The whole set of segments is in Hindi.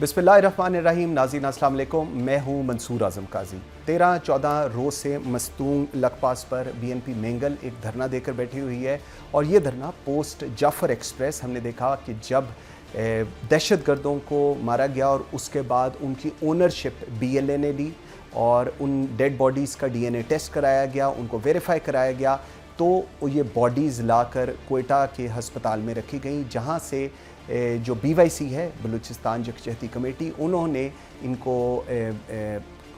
बिस्मिल्लाहिर्रहमानिर्रहीम। नाज़रीन अस्सलाम वालेकुम। मैं हूँ मंसूर आज़म काजी। 13-14 रोज़ से मस्तूंग लकपास पर BNP मेंगल एक धरना देकर बैठी हुई है और ये धरना पोस्ट जाफ़र एक्सप्रेस हमने देखा कि जब दहशतगर्दों को मारा गया और उसके बाद उनकी ओनरशिप BLA ने ली और उन डेड बॉडीज़ का DNA टेस्ट कराया गया, उनको वेरीफाई कराया गया, तो ये बॉडीज़ लाकर कोयटा के हस्पताल में रखी गई, जहाँ से जो BYC है, बलूचिस्तान यकजहती कमेटी, उन्होंने इनको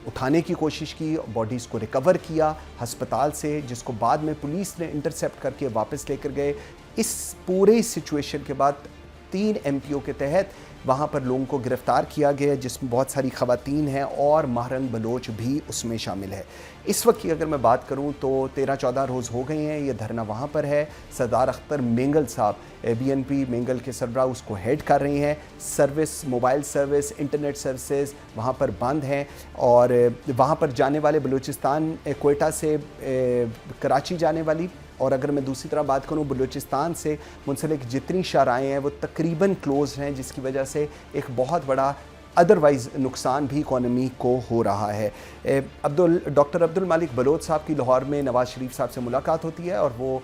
उठाने की कोशिश की, बॉडीज़ को रिकवर किया हस्पताल से, जिसको बाद में पुलिस ने इंटरसेप्ट करके वापस लेकर गए। इस पूरे सिचुएशन के बाद 3 MPO के तहत वहाँ पर लोगों को गिरफ़्तार किया गया, जिसमें बहुत सारी ख़वातीन हैं और महरंग बलोच भी उसमें शामिल है। इस वक्त की अगर मैं बात करूँ तो 13-14 रोज़ हो गए हैं, ये धरना वहाँ पर है। सरदार अख्तर मेंगल साहब BNP मेंगल के सरबराह उसको हेड कर रही हैं। Service, mobile service, internet services वहाँ पर बंद हैं और वहाँ पर जाने वाले बलूचिस्तान कोयटा से कराची जाने वाली, और अगर मैं दूसरी तरफ बात करूं बलूचिस्तान से मुंसलिक जितनी शाहराएँ हैं वो तकरीबन क्लोज हैं, जिसकी वजह से एक बहुत बड़ा अदरवाइज़ नुकसान भी इकॉनमी को हो रहा है। डॉक्टर अब्दुल मालिक बलोच साहब की लाहौर में नवाज़ शरीफ साहब से मुलाकात होती है और वो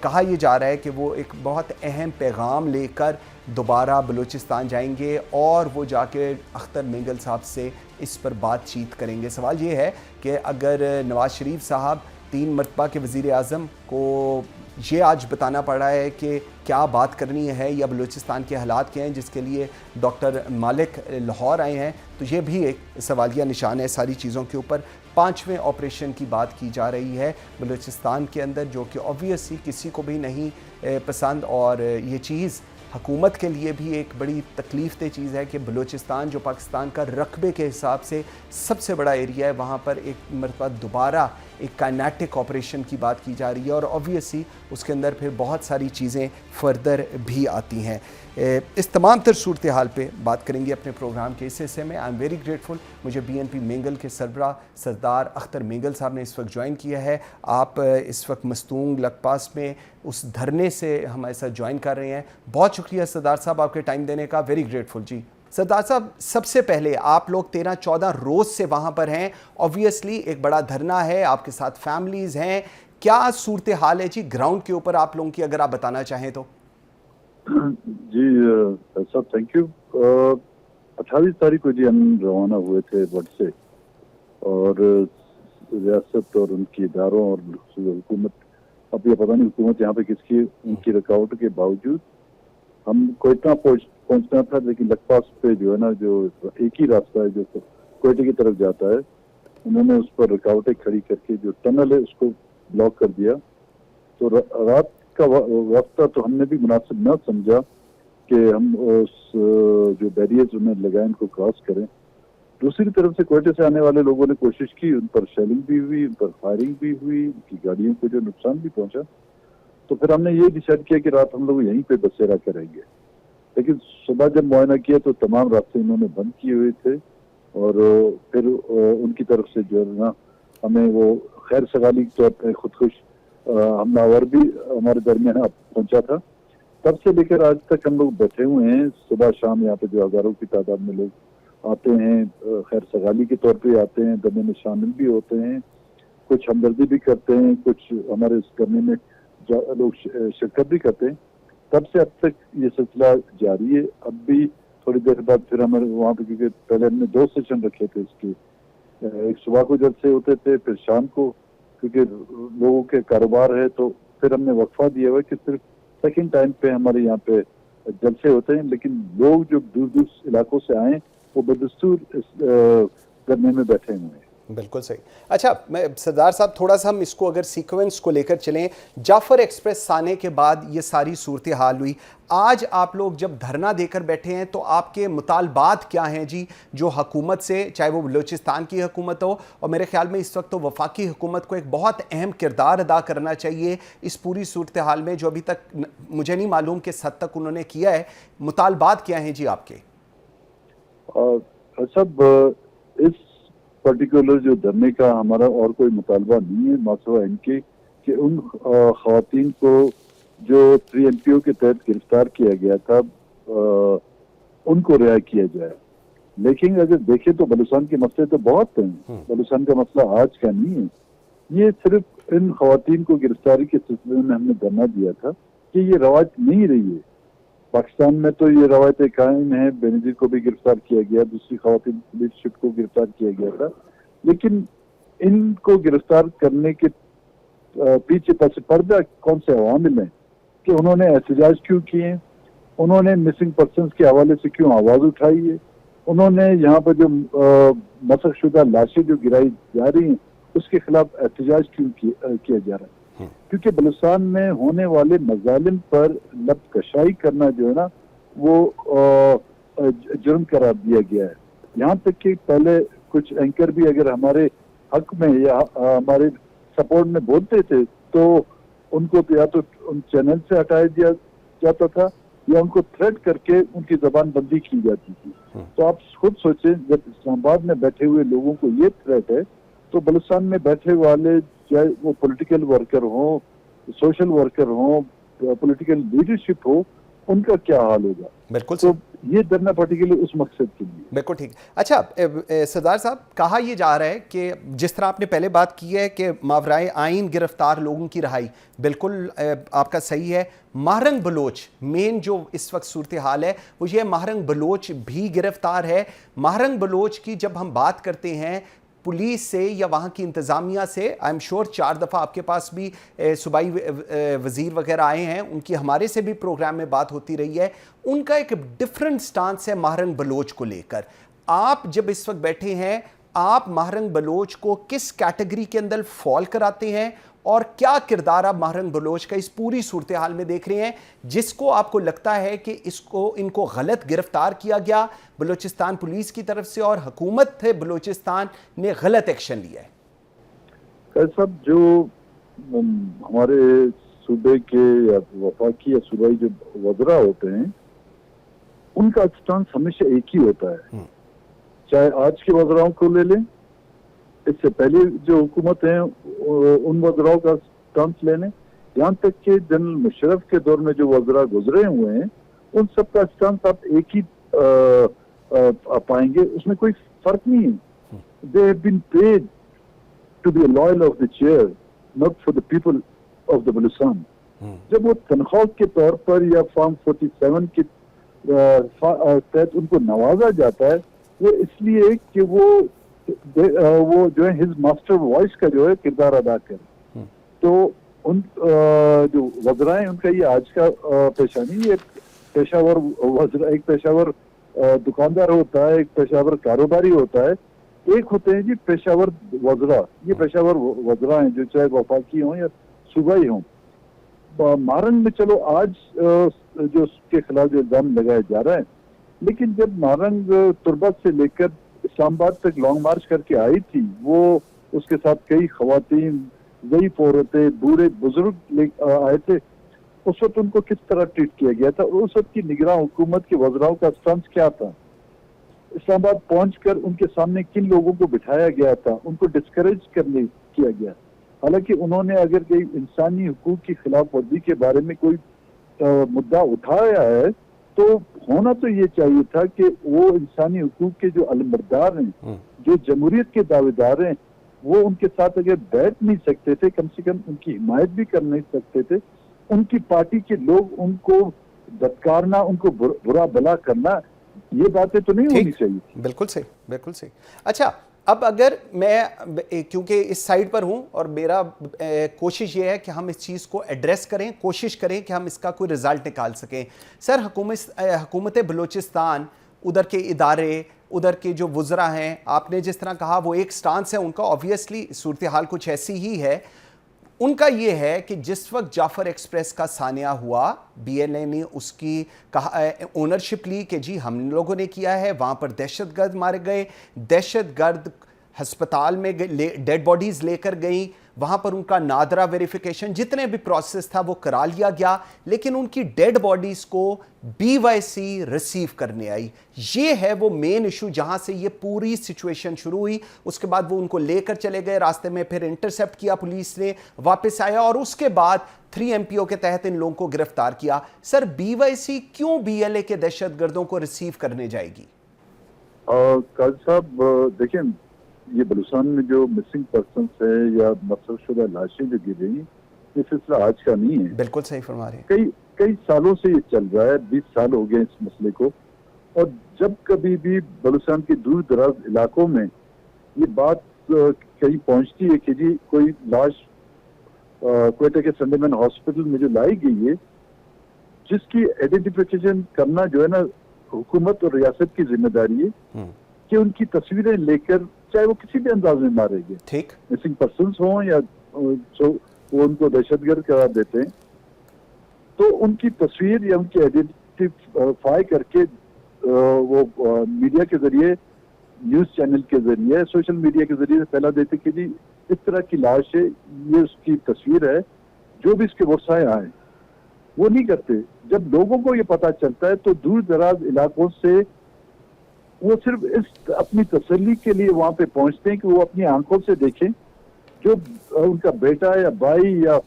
कहा यह जा रहा है कि वो एक बहुत अहम पैगाम लेकर दोबारा बलूचिस्तान जाएंगे और वो जाके अख्तर मेंगल साहब से इस पर बातचीत करेंगे। सवाल ये है कि अगर नवाज़ शरीफ साहब 3 मरतबा के वज़ीर आज़म को ये आज बताना पड़ा है कि क्या बात करनी है या बलूचिस्तान के हालात क्या हैं, जिसके लिए डॉक्टर मालिक लाहौर आए हैं, तो ये भी एक सवालिया निशान है सारी चीज़ों के ऊपर। 5वें ऑपरेशन की बात की जा रही है बलूचिस्तान के अंदर, जो कि ऑब्वियसली किसी को भी नहीं पसंद, और ये चीज़ हुकूमत के लिए भी एक बड़ी तकलीफ़ दह चीज़ है कि बलूचिस्तान जो पाकिस्तान का रकबे के हिसाब से सबसे बड़ा एरिया है, वहाँ पर एक मरतबा दोबारा एक काइनेटिक ऑपरेशन की बात की जा रही है और ऑब्वियसली उसके अंदर फिर बहुत सारी चीज़ें फर्दर भी आती हैं। इस तमाम तर सूरत हाल पे बात करेंगे अपने प्रोग्राम के इस हिस्से में। आई एम वेरी ग्रेटफुल, मुझे BNP मेंगल के सरबराह सरदार अख्तर मेंगल साहब ने इस वक्त ज्वाइन किया है। आप इस वक्त मस्तूंग लकपास में उस धरने से हमारे साथ ज्वाइन कर रहे हैं। बहुत शुक्रिया सरदार साहब आपके टाइम देने का, वेरी ग्रेटफुल जी। सरदार साहब, सबसे पहले आप लोग 13-14 रोज़ से वहाँ पर हैं, ऑब्वियसली एक बड़ा धरना है, आपके साथ फैमिलीज़ हैं, क्या सूरत हाल है जी ग्राउंड के ऊपर आप लोगों की, अगर आप बताना चाहें तो? जी सर, थैंक यू। 28 तारीख को जी हम रवाना हुए थे बट से, और रियासत और उनके इदारों और हुकूमत, अब ये पता नहीं हुकूमत यहाँ पे किसकी, उनकी रुकावट के बावजूद हम कोयटा पहुंचना था, लेकिन लकपास पे जो है ना, जो एक ही रास्ता है जो कोयटे की तरफ जाता है, उन्होंने उस पर रुकावटें खड़ी करके जो टनल है उसको ब्लॉक कर दिया। तो रात का वक्त था, तो हमने भी मुनासिब न समझा कि हम उस जो बैरियर्स उन्हें लगाए उनको क्रॉस करें। दूसरी तरफ से कोयटे से आने वाले लोगों ने कोशिश की, उन पर शेलिंग भी हुई, उन पर फायरिंग भी हुई, उनकी गाड़ियों को जो नुकसान भी पहुंचा। तो फिर हमने ये डिसाइड किया कि रात हम लोग यहीं पे बसेरा करेंगे, लेकिन सुबह जब मुआयना किया तो तमाम रास्ते उन्होंने बंद किए हुए थे और फिर उनकी तरफ से जो है ना हमें वो खैर सगाली के तौर पर खुदकुश हमलावर भी हमारे दरमियान पहुंचा था। तब से लेकर आज तक हम लोग बैठे हुए हैं। सुबह शाम यहाँ पे जो हजारों की तादाद में लोग आते हैं, खैर सगाली के तौर पे आते हैं, धरने में शामिल भी होते हैं, कुछ हमदर्दी भी करते हैं, कुछ हमारे इस धरने में लोग शिरकत भी करते हैं। तब से अब तक ये सिलसिला जारी है। अब भी थोड़ी देर बाद फिर हमारे वहाँ पे, क्योंकि पहले हमने 2 सेशन रखे थे इसके, एक सुबह को जलसे होते थे, फिर शाम को, क्योंकि लोगों के कारोबार है, तो फिर हमने वक्फा दिया हुआ कि सिर्फ सेकंड टाइम पे हमारे यहाँ पे जलसे होते हैं। लेकिन लोग जो दूर दूर इलाकों से आए वो बदस्तूर इस धरने में बैठे हुए हैं। बिल्कुल सही। अच्छा, मैं सरदार साहब थोड़ा सा हम इसको अगर सीक्वेंस को लेकर चलें, जाफ़र एक्सप्रेस आने के बाद ये सारी सूरत हाल हुई, आज आप लोग जब धरना देकर बैठे हैं तो आपके मुतालबात क्या हैं जी, जो हुकूमत से, चाहे वो बलूचिस्तान की हुकूमत हो, और मेरे ख्याल में इस वक्त तो वफाकी हुकूमत को एक बहुत अहम किरदार अदा करना चाहिए इस पूरी सूरत हाल में, जो अभी तक मुझे नहीं मालूम किस हद तक उन्होंने किया है। मुतालबात क्या हैं जी आपके? सब इस पर्टिकुलर जो धरने का हमारा और कोई मुतालबा नहीं है, मसला इनके कि उन खवातीन को जो 3 MPO के तहत गिरफ्तार किया गया था उनको रिहा किया जाए। लेकिन अगर देखें तो बलूचिस्तान के मसले तो बहुत हैं। बलूचिस्तान का मसला आज का नहीं है। ये सिर्फ इन खवातीन को गिरफ्तारी के सिलसिले में हमने धरना दिया था कि ये रवायत नहीं रही है। पाकिस्तान में तो ये रवायतें कायम है। बेनजीर को भी गिरफ्तार किया गया, दूसरी खवातीन लीडरशिप को गिरफ्तार किया गया था, लेकिन इनको गिरफ्तार करने के पीछे पस पर्दा कौन से अवामिल हैं कि उन्होंने एहतजाज क्यों किए, उन्होंने मिसिंग पर्सनस के हवाले से क्यों आवाज उठाई है, उन्होंने यहाँ पर जो मसखशुदा लाशें जो गिराई जा रही हैं उसके खिलाफ एहतजाज क्यों किया जा रहा है। क्योंकि बलूचिस्तान में होने वाले मजालिम पर लबकशाई करना जो है ना वो जुर्म करार दिया गया है। यहाँ तक कि पहले कुछ एंकर भी अगर हमारे हक में या हमारे सपोर्ट में बोलते थे तो उनको या तो उन चैनल से हटाया दिया जाता था या उनको थ्रेट करके उनकी जबान बंदी की जाती थी। तो आप खुद सोचें, जब इस्लामाबाद में बैठे हुए लोगों को ये थ्रेट है तो बलूचिस्तान में बैठे वाले चाहे वो पॉलिटिकल वर्कर हो, सोशल वर्कर हो, पॉलिटिकल लीडरशिप हो, उनका क्या हाल होगा। बिल्कुल। तो ये धरना पार्टिकुलर उस मकसद के लिए। बिल्कुल ठीक। अच्छा सरदार साहब, कहा यह जा रहा है कि जिस तरह आपने पहले बात की है कि मावराए आइन गिरफ्तार लोगों की रहाई, बिल्कुल आपका सही है। महरंग बलोच मेन जो इस वक्त सूरत हाल है वो ये महरंग बलोच भी गिरफ्तार है। महरंग बलोच की जब हम बात करते हैं पुलिस से या वहाँ की इंतज़ामिया से, आई एम श्योर 4 दफ़ा आपके पास भी सूबाई वज़ीर वगैरह आए हैं, उनकी हमारे से भी प्रोग्राम में बात होती रही है। उनका एक डिफरेंट स्टांस है महरंग बलोच को लेकर। आप जब इस वक्त बैठे हैं, आप महरंग बलोच को किस कैटेगरी के अंदर फॉल कराते हैं और क्या किरदार आप महरंग बलोच का इस पूरी सूरत हाल में देख रहे हैं जिसको आपको लगता है कि इनको गलत गिरफ्तार किया गया बलूचिस्तान पुलिस की तरफ से और हुकूमत बलूचिस्तान ने गलत एक्शन लिया है? सब जो हमारे सूबे के या वफाकी या सूबाई जो वज़रा होते हैं उनका स्टांस हमेशा एक ही होता है। चाहे आज के वज़राओं को ले लें, इससे पहले जो हुकूमत है उन वज़राओं का स्टांस ले लें, यहाँ तक कि जनरल मुशर्रफ के दौर में जो वज़रा गुजरे हुए हैं उन सब का स्टांस आप एक ही पाएंगे, उसमें कोई फर्क नहीं है। They have been paid to be loyal of the chair, not for the people of the Balochistan. जब वो तनख्वाह के तौर पर या फॉर्म 47 के तहत उनको नवाजा जाता है, वो इसलिए कि वो जो है हिज मास्टर वॉइस का जो है किरदार अदा करें। तो उन जो वज़रा हैं उनका ये आज का पेशा नहीं, ये पेशावर वज़रा, एक पेशावर दुकानदार होता है, एक पेशावर कारोबारी होता है, एक होते हैं जी पेशावर वज़रा। ये पेशावर वज़रा हैं जो चाहे वफाकी हों या सूबाई हों। महरंग में चलो आज जो उसके खिलाफ जो इल्जाम लगाया जा रहा है, लेकिन जब महरंग तुर्बत से लेकर इस्लामाबाद तक लॉन्ग मार्च करके आई थी, वो उसके साथ कई खवातीन, ज़ईफ़ औरतें, बूढ़े बुजुर्ग आए थे, उस वक्त उनको किस तरह ट्रीट किया गया था, उस वक्त की निगरान हुकूमत के वज़राओं का स्टांस क्या था, इस्लामाबाद पहुंचकर उनके सामने किन लोगों को बिठाया गया था, उनको डिस्करेज किया गया। हालांकि उन्होंने अगर कोई इंसानी हुकूक की खिलाफ वर्जी के बारे में कोई मुद्दा उठाया है तो होना तो ये चाहिए था कि वो इंसानी हुकूक के जो अलमबरदार हैं, जो जमहूरियत के दावेदार हैं, वो उनके साथ अगर बैठ नहीं सकते थे, कम से कम उनकी हिमायत भी कर नहीं सकते थे, उनकी पार्टी के लोग उनको धत्कारना, उनको बुरा भला करना, ये बातें तो नहीं होनी चाहिए। बिल्कुल सही, बिल्कुल सही। अच्छा, अब अगर मैं क्योंकि इस साइड पर हूं और मेरा कोशिश ये है कि हम इस चीज़ को एड्रेस करें, कोशिश करें कि हम इसका कोई रिज़ल्ट निकाल सकें। सर, हुकूमत बलूचिस्तान, उधर के इदारे, उधर के जो वुज़रा हैं, आपने जिस तरह कहा वो एक स्टांस है उनका, ऑब्वियसली सूरत हाल कुछ ऐसी ही है। उनका ये है कि जिस वक्त जाफ़र एक्सप्रेस का सानिया हुआ, BNA ने उसकी कहा ओनरशिप ली कि जी हम लोगों ने किया है, वहाँ पर दहशतगर्द मारे गए, दहशतगर्द हस्पताल में डेड बॉडीज़ लेकर गई, वहाँ पर उनका नादरा वेरिफिकेशन जितने भी प्रोसेस था वो करा लिया गया, लेकिन उनकी डेड बॉडीज़ को BYC रिसीव करने आई। ये है वो मेन इशू जहाँ से ये पूरी सिचुएशन शुरू हुई। उसके बाद वो उनको लेकर चले गए, रास्ते में फिर इंटरसेप्ट किया पुलिस ने, वापस आया और उसके बाद 3 MPO के तहत इन लोगों को गिरफ्तार किया। सर, BYC क्यों BLA के दहशतगर्दों को रिसीव करने जाएगी? काजी साहब देखिए, ये बलूचिस्तान में जो मिसिंग पर्सन है या मकसूदशुदा लाशें जो गिर रही, ये सिलसिला आज का नहीं है। बिल्कुल सही फरमा रहे हैं। कई कई सालों से ये चल रहा है, 20 साल हो गए इस मसले को। और जब कभी भी बलूचिस्तान के दूर दराज इलाकों में ये बात कहीं पहुंचती है कि जी कोई लाश क्वेटा के संडेमैन हॉस्पिटल में जो लाई गई है, जिसकी आइडेंटिफिकेशन करना जो है ना हुकूमत और रियासत की जिम्मेदारी है कि उनकी तस्वीरें लेकर, चाहे वो किसी भी अंदाज में मारे गए, ठीक, मिसिंग पर्सन हों या जो वो उनको दहशतगर्द करार देते हैं, तो उनकी तस्वीर या उनकी आइडेंटिफाई करके वो मीडिया के जरिए, न्यूज चैनल के जरिए, सोशल मीडिया के जरिए फैला देते कि जी इस तरह की लाश है, ये उसकी तस्वीर है, जो भी इसके वर्षाएं आए। वो नहीं करते। जब लोगों को ये पता चलता है तो दूर दराज इलाकों से वो सिर्फ इस अपनी तसल्ली के लिए वहां पे पहुंचते हैं कि वो अपनी आंखों से देखें जो उनका बेटा या भाई या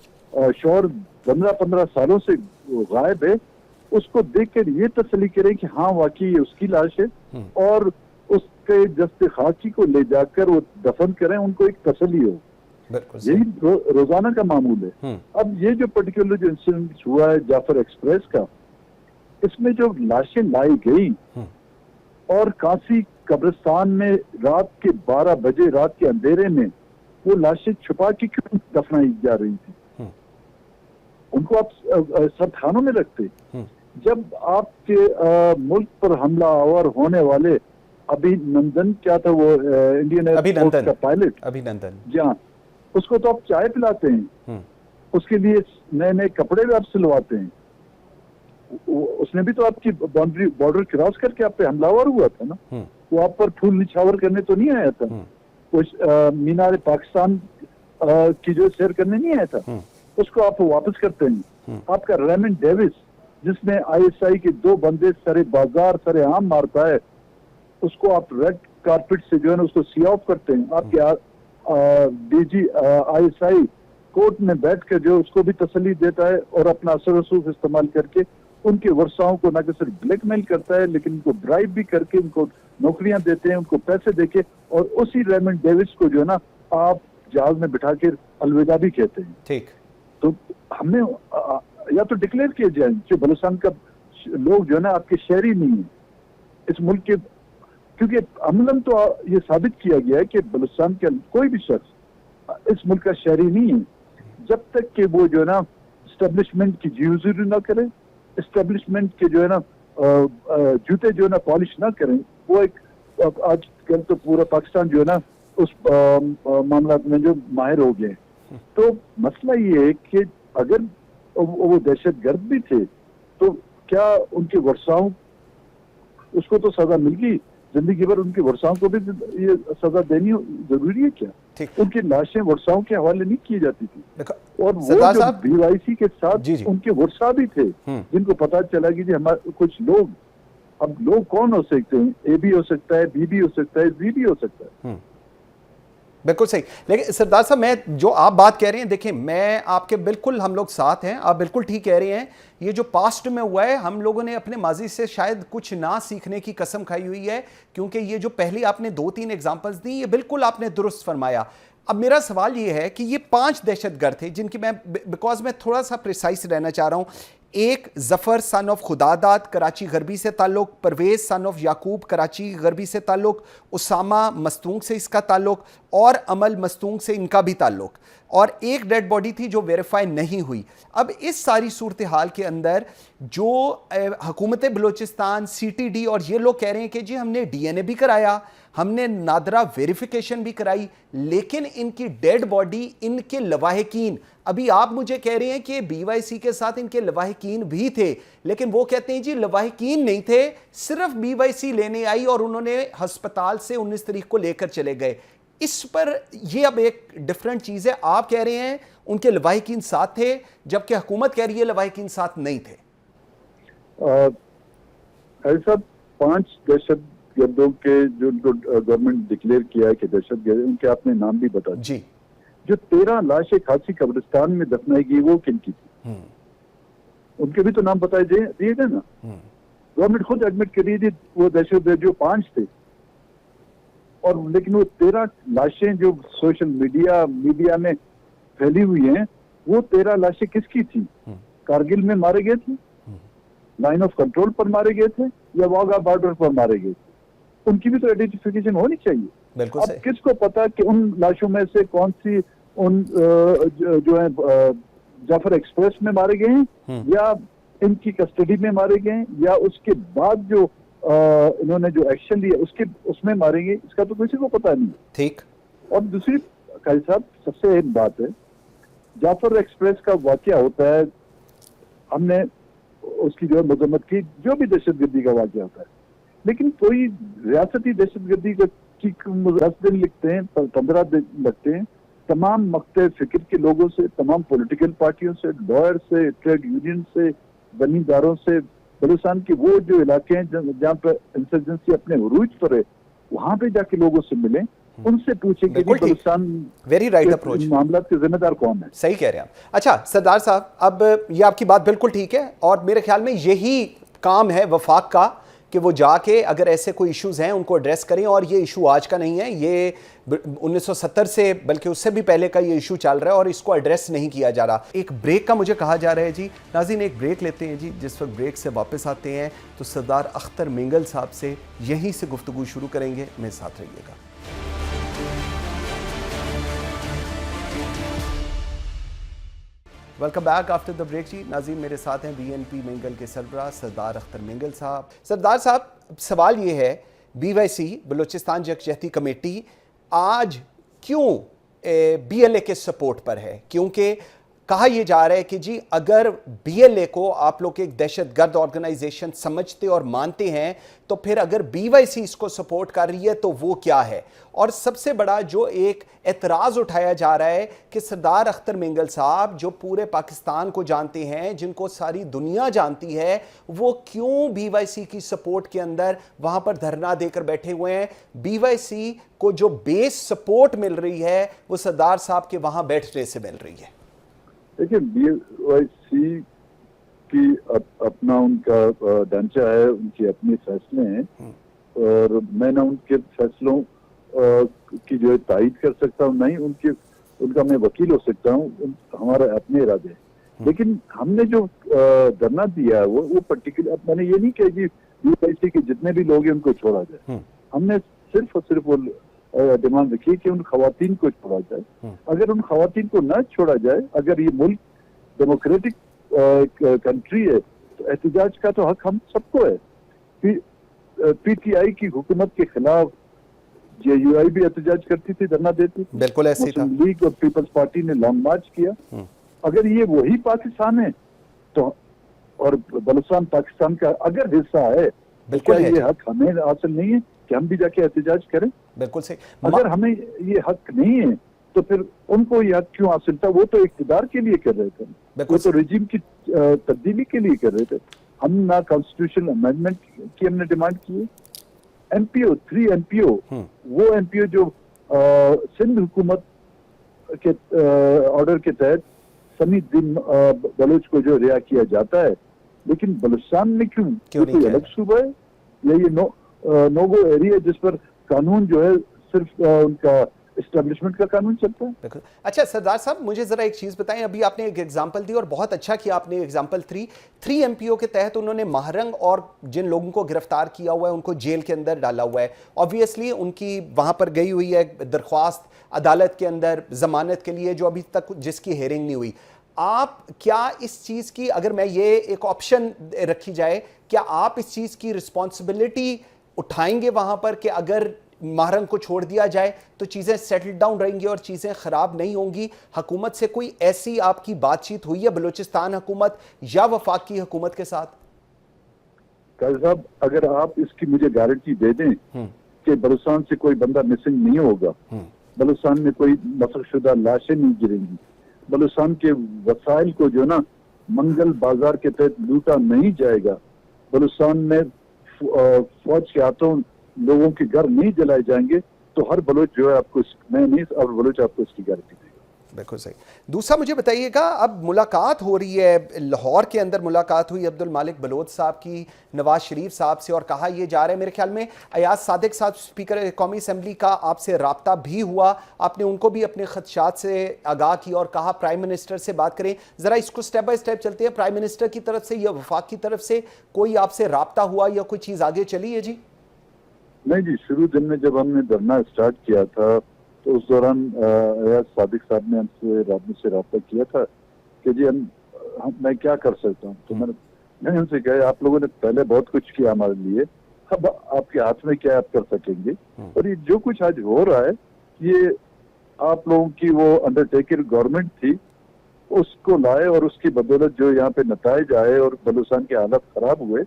शौहर 15-15 सालों से गायब है, उसको देखकर ये तसल्ली करें कि हाँ वाकई ये उसकी लाश है, और उसके जस्ते खाकी को ले जाकर वो दफन करें, उनको एक तसल्ली हो। यही रोजाना का मामूल है। अब ये जो पर्टिकुलर जो इंसिडेंट हुआ है जाफर एक्सप्रेस का, इसमें जो लाशें लाई गई और काशी कब्रिस्तान में रात के 12 बजे रात के अंधेरे में वो लाशें छुपा के क्यों दफनाई जा रही थी? उनको आप सब थानों में रखते। जब आपके मुल्क पर हमला आवर होने वाले अभिनंदन, क्या था वो इंडियन एयरफोर्स का पायलट, अभिनंदन जी हाँ, उसको तो आप चाय पिलाते हैं, उसके लिए नए नए कपड़े भी आप सिलवाते हैं। उसने भी तो आपकी बाउंड्री बॉर्डर क्रॉस करके आप पे हमलावर हुआ था ना, वो आप पर फूल निछावर करने तो नहीं आया था, कुछ मीनार पाकिस्तान की जो सैर करने नहीं आया था, उसको आप वापस करते हैं। आपका रेमन डेविस, जिसने ISI के 2 बंदे सरे बाजार सरे आम मारता है, उसको आप रेड कारपेट से जो है ना उसको सी ऑफ करते हैं। आपके DG ISI कोर्ट में बैठ कर जो उसको भी तसल्ली देता है और अपना असर रसूख इस्तेमाल करके उनके वर्षाओं को न सिर्फ ब्लैकमेल करता है, लेकिन उनको ड्राइव भी करके उनको नौकरियां देते हैं, उनको पैसे देके, और उसी रेमंड डेविस को जो है ना आप जहाज में बिठा कर अलविदा भी कहते हैं। ठीक, तो हमने या तो डिक्लेयर किया जाए जो बलूचिस्तान का लोग जो है ना आपके शहरी नहीं है इस मुल्क के, क्योंकि अमलन तो ये साबित किया गया है कि बलूचिस्तान का कोई भी शख्स इस मुल्क का शहरी नहीं है जब तक कि वो जो है ना एस्टेब्लिशमेंट की जीवजूरी ना करे, एस्टेब्लिशमेंट के जो है ना जूते जो है ना पॉलिश ना करें। वो एक आजकल तो पूरा पाकिस्तान जो है ना उस मामला में जो माहिर हो गए। तो मसला ये है कि अगर वो दहशतगर्द भी थे तो क्या उनके वर्षाओं, उसको तो सजा मिल गई, जिंदगी भर उनके वर्षाओं को भी ये सजा देनी जरूरी है क्या? उनकी लाशें वर्षाओं के हवाले नहीं की जाती थी, और वो जो BYC के साथ उनके वर्षा भी थे जिनको पता चला कि जी हमारे कुछ लोग, अब लोग कौन हो सकते हैं, A भी हो सकता है, B भी हो सकता है, Z भी हो सकता है। बिल्कुल सही। लेकिन सरदार साहब, मैं जो आप बात कह रहे हैं, देखिए मैं आपके बिल्कुल, हम लोग साथ हैं, आप बिल्कुल ठीक कह रहे हैं। ये जो पास्ट में हुआ है, हम लोगों ने अपने माजी से शायद कुछ ना सीखने की कसम खाई हुई है, क्योंकि ये जो पहली आपने 2-3 एग्जांपल्स दी, ये बिल्कुल आपने दुरुस्त फरमाया। अब मेरा सवाल ये है कि ये 5 दहशतगर्द थे जिनकी मैं, बिकॉज मैं थोड़ा सा प्रिसाइज रहना चाह रहा हूँ। एक जफर सन ऑफ खुदादाद कराची गरबी से ताल्लुक, परवेज सन ऑफ याकूब कराची गरबी से ताल्लुक, उसामा मस्तूंग से इसका ताल्लुक, और अमल मस्तूंग से इनका भी ताल्लुक, और एक डेड बॉडी थी जो वेरीफाई नहीं हुई। अब इस सारी सूरत हाल के अंदर जो हुकूमत बलूचिस्तान, CTD और ये लोग कह रहे हैं कि जी हमने DNA भी कराया, हमने नादरा वेरिफिकेशन भी कराई, लेकिन इनकी डेड बॉडी, इनके लवाहिकीन, अभी आप मुझे कह रहे हैं कि BYC के साथ इनके लवाहिकीन भी थे, लेकिन वो कहते हैं जी लवाहिकीन नहीं थे, सिर्फ BYC लेने आई और उन्होंने अस्पताल से 19 तारीख को लेकर चले गए। इस पर ये अब एक डिफरेंट चीज है। आप कह रहे हैं उनके लवाहिकीन साथ थे, जबकि हुकूमत कह रही है लवाहिकीन साथ नहीं थे। ऐसा 5 दहशतगर्दों के जो उनको गवर्नमेंट डिक्लेयर किया है कि दहशतगर्द, उनके आपने नाम भी बता जी। जो 13 लाशें खासी कब्रिस्तान में दफनाई गई वो किनकी थी? उनके भी तो नाम बताए दिए गए ना। गवर्नमेंट खुद एडमिट कर रही थी वो दहशतगर्द जो 5 थे और लेकिन वो 13 लाशें जो सोशल मीडिया में फैली हुई हैं, वो 13 लाशें किसकी थी? कारगिल में मारे गए थे, लाइन ऑफ कंट्रोल पर मारे गए थे, या वाघा बॉर्डर पर मारे गए थे? उनकी भी तो आइडेंटिफिकेशन होनी चाहिए। बिल्कुल। अब किसको पता कि उन लाशों में से कौन सी उन जो है जाफर एक्सप्रेस में मारे गए हैं, या इनकी कस्टडी में मारे गए हैं, या उसके बाद जो इन्होंने जो एक्शन लिया उसमें मारेंगे? इसका तो किसी को पता नहीं। ठीक। और दूसरी काजी साहब, सबसे एक बात है, जाफर एक्सप्रेस का वाकया होता है, हमने उसकी जो है मजम्मत की, जो भी दहशतगर्दी का वाकया होता है, लेकिन कोई रियासती दहशतगर्दी की 10 दिन लिखते हैं, 15 दिन लगते हैं, तमाम मक्ते फिक्र के लोगों से, तमाम पॉलिटिकल पार्टियों से, लॉयर से, ट्रेड यूनियन से, बनीदारों से, बलूचिस्तान के वो जो इलाके हैं जहाँ पर इंसर्जेंसी अपने उरूज पर है, वहां पे जाके लोगों से मिलें, उनसे पूछें कि बलूचिस्तान वेरी राइट अप्रोच, मामला के जिम्मेदार कौन है। सही कह रहे हैं आप। अच्छा सरदार साहब, अब ये आपकी बात बिल्कुल ठीक है, और मेरे ख्याल में यही काम है वफाक का कि वो जाके अगर ऐसे कोई इश्यूज हैं उनको एड्रेस करें। और ये इशू आज का नहीं है, ये 1970 से बल्कि उससे भी पहले का ये इशू चल रहा है और इसको एड्रेस नहीं किया जा रहा। एक ब्रेक का मुझे कहा जा रहा है जी। नाज़रीन, एक ब्रेक लेते हैं जी। जिस वक्त ब्रेक से वापस आते हैं तो सरदार अख्तर मेंगल साहब से यहीं से गुफ्तगू शुरू करेंगे। मेरे साथ रहिएगा। Welcome back after the break जी। नाज़रीन, मेरे साथ हैं बीएनपी मेंगल के सरबराह सरदार अख्तर मेंगल साहब। सरदार साहब, सवाल ये है, BYC बलूचिस्तान यकजहती कमेटी आज क्यों BLA के सपोर्ट पर है? क्योंकि कहा यह जा रहा है कि जी अगर BLA को आप लोग एक दहशतगर्द ऑर्गेनाइजेशन समझते और मानते हैं तो फिर अगर BYC इसको सपोर्ट कर रही है तो वो क्या है? और सबसे बड़ा जो एक एतराज़ उठाया जा रहा है कि सरदार अख्तर मेंगल साहब जो पूरे पाकिस्तान को जानते हैं, जिनको सारी दुनिया जानती है, वो क्यों BYC की सपोर्ट के अंदर वहां पर धरना देकर बैठे हुए हैं? BYC को जो बेस सपोर्ट मिल रही है वो सरदार साहब के वहां बैठने से मिल रही है। देखिए, BYC की अपना उनका ढांचा है, उनके अपने फैसले हैं, और मैं ना उनके फैसलों की जो है तायीद कर सकता हूँ, नहीं उनका मैं वकील हो सकता हूँ, हमारा अपने इरादे हैं। लेकिन हमने जो धरना दिया है वो पर्टिकुलर, मैंने ये नहीं कहा कि BYC के जितने भी लोग हैं उनको छोड़ा जाए। हमने सिर्फ और सिर्फ वो डिमांड रखी कि उन खवातीन को छोड़ा जाए। अगर उन खवातीन को न छोड़ा जाए, अगर ये मुल्क डेमोक्रेटिक कंट्री है तो एहतजाज का तो हक हम सबको है। PTI की हुकूमत के खिलाफ JUI भी एहतजाज करती थी, धरना देती थी। बिल्कुल ऐसे था। मुस्लिम लीग और पीपल्स पार्टी ने लॉन्ग मार्च किया। अगर ये वही पाकिस्तान है तो, और बलूचिस्तान पाकिस्तान का अगर हिस्सा है, तो क्या ये हक हमें हासिल नहीं है कि हम भी जाके एहतजाज करें? बिल्कुल सही। अगर हमें ये हक नहीं है तो फिर उनको ये हक क्यों हासिल था? वो तो इक़्तिदार के लिए कर रहे थे, वो तो रिजीम की तब्दीली के लिए कर रहे थे। हम ना कॉन्स्टिट्यूशनल अमेंडमेंट की हमने डिमांड की है। MPO 3 MPO, वो MPO जो सिंध हुकूमत के ऑर्डर के तहत समीउद्दीन बलोच को जो रिहा किया जाता है, लेकिन बलूचिस्तान में क्यों कोई अलग सूबा है या ये नो-गो एरिया जिस पर कानून जो है सिर्फ उनका एस्टेब्लिशमेंट का कानून चलता है। अच्छा सरदार साहब, मुझे जरा एक चीज बताएं। अभी आपने एक एग्जांपल दी और बहुत अच्छा किया आपने एग्जांपल 3 MPO के तहत उन्होंने महरंग और जिन लोगों को गिरफ्तार किया हुआ है उनको जेल के अंदर डाला हुआ है। ऑब्वियसली उनकी वहां पर गई हुई है दरख्वास्त अदालत के अंदर जमानत के लिए, जो अभी तक जिसकी हेयरिंग नहीं हुई। आप क्या इस चीज की, अगर मैं ये एक ऑप्शन रखी जाए, क्या आप इस चीज की रिस्पॉन्सिबिलिटी उठाएंगे वहां पर कि अगर महरंग को छोड़ दिया जाए तो चीजें सेटल डाउन रहेंगी और चीजें खराब नहीं होंगी? हुकूमत से कोई ऐसी आपकी बातचीत हुई है, बलूचिस्तान हुकूमत या वफाक की हुकूमत के साथ? काजी साहब, अगर आप इसकी मुझे गारंटी दे दें कि बलूचिस्तान से कोई बंदा मिसिंग नहीं होगा, बलूचिस्तान में कोई मसकशुदा लाशें नहीं गिरेंगी, बलूचिस्तान के वसाइल को जो ना मंगल बाजार के तहत लूटा नहीं जाएगा, बलूचिस्तान में फौज के हाथों लोगों के घर नहीं जलाए जाएंगे, तो हर बलोच जो है आपको, मैं नहीं, और बलोच आपको इसकी गारंटी देगा। बिल्कुल सही। दूसरा मुझे बताइएगा, अब मुलाकात हो रही है, लाहौर के अंदर मुलाकात हुई अब्दुल मालिक बलोच साहब की नवाज शरीफ साहब से, और कहा यह जा रहा है, मेरे ख्याल में अयाज सादिक साहब स्पीकर कौमी असम्बली का आपसे रब्ता भी हुआ, आपने उनको भी अपने खदशात से आगाह किया और कहा प्राइम मिनिस्टर से बात करें। ज़रा इसको स्टेप बाय स्टेप चलते हैं, प्राइम मिनिस्टर की तरफ से या वफाक की तरफ से कोई आपसे रब्ता हुआ या कोई चीज़ आगे चली है जी? नहीं जी, शुरू दिन में जब हमने धरना स्टार्ट किया था तो उस दौरान अयाज सादिक साहब ने हमसे रब्ता किया था कि जी मैं क्या कर सकता हूँ। तो मैंने उनसे कहा आप लोगों ने पहले बहुत कुछ किया हमारे लिए, अब आपके हाथ में क्या आप कर सकेंगे। और ये जो कुछ आज हो रहा है ये आप लोगों की वो अंडरटेकर गवर्नमेंट थी, उसको लाए और उसकी बदौलत जो यहाँ पे नताइज आए और बलूचिस्तान के हालात खराब हुए,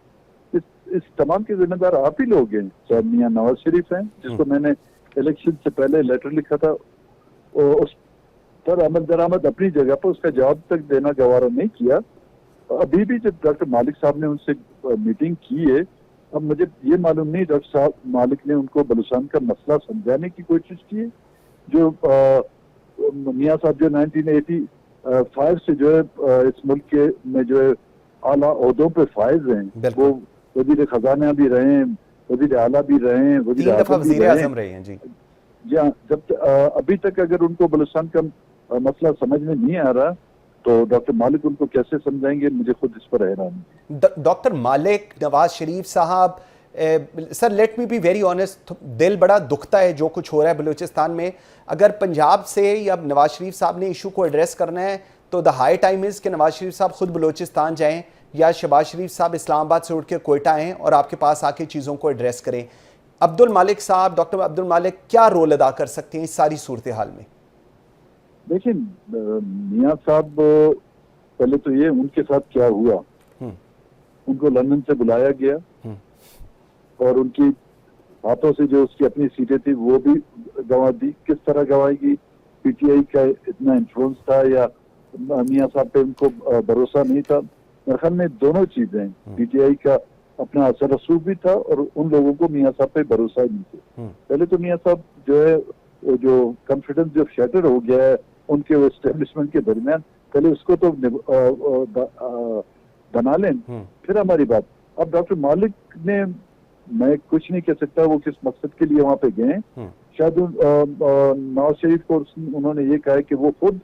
इस तमाम के जिम्मेदार आप ही लोग हैं। चाहे मियां नवाज शरीफ हैं जिसको मैंने इलेक्शन से पहले लेटर लिखा था, उस पर अमल दरामद अपनी जगह पर उसका जवाब तक देना गवारा नहीं किया। अभी भी जब डॉक्टर मालिक साहब ने उनसे मीटिंग की है, अब मुझे ये मालूम नहीं डॉक्टर साहब मालिक ने उनको बलूचिस्तान का मसला समझाने की कोशिश की है। जो मियां साहब जो 1985 से जो है इस मुल्क के में जो है आला ओहदों पे फायज हैं, वो वजीर खजाना भी रहे हैं, वजीर आला भी रहे हैं, वजीर आजम रहे हैं जी। जी हाँ, जब अभी तक अगर उनको बलूचिस्तान का मसला समझ में नहीं आ रहा तो डॉक्टर मालिक उनको कैसे समझाएंगे, मुझे खुद इस पर हैरानी। डॉक्टर मालिक, नवाज शरीफ साहब, sir let me be very honest, दिल बड़ा दुखता है जो कुछ हो रहा है बलूचिस्तान में। अगर पंजाब से या नवाज शरीफ साहब ने इशू को एड्रेस करना है तो द हाई टाइम इज़ कि नवाज शरीफ साहब खुद बलूचिस्तान जाएं या शहबाज शरीफ साहब इस्लामाबाद से उठ के कोयटा आएँ और आपके पास आके चीज़ों को एड्रेस करें। अब्दुल मालिक साहब, डॉक्टर अब्दुल मालिक क्या रोल अदा कर सकते हैं इस सारी सूरत हाल में? देखिए मियां साहब, पहले तो ये उनके साथ क्या हुआ, उनको लंदन से बुलाया गया और उनकी हाथों से जो उसकी अपनी सीटें थी वो भी गंवा दी। किस तरह गंवाएगी, पीटीआई का इतना इन्फ्लुएंस था या मियां साहब पे उनको भरोसा नहीं था? मेरे ख्याल में दोनों चीजें, पीटीआई का अपना असर रसूख भी था और उन लोगों को मियां साहब पे भरोसा ही नहीं था। पहले तो मियां साहब जो है जो कॉन्फिडेंस जो शैटर हो गया है उनके वो एस्टेब्लिशमेंट के दरमियान, पहले उसको तो बना लें फिर हमारी बात। अब डॉक्टर मालिक ने, मैं कुछ नहीं कह सकता वो किस मकसद के लिए वहां पे गए। शायद नवाज शरीफ को उन्होंने ये कहा है कि वो खुद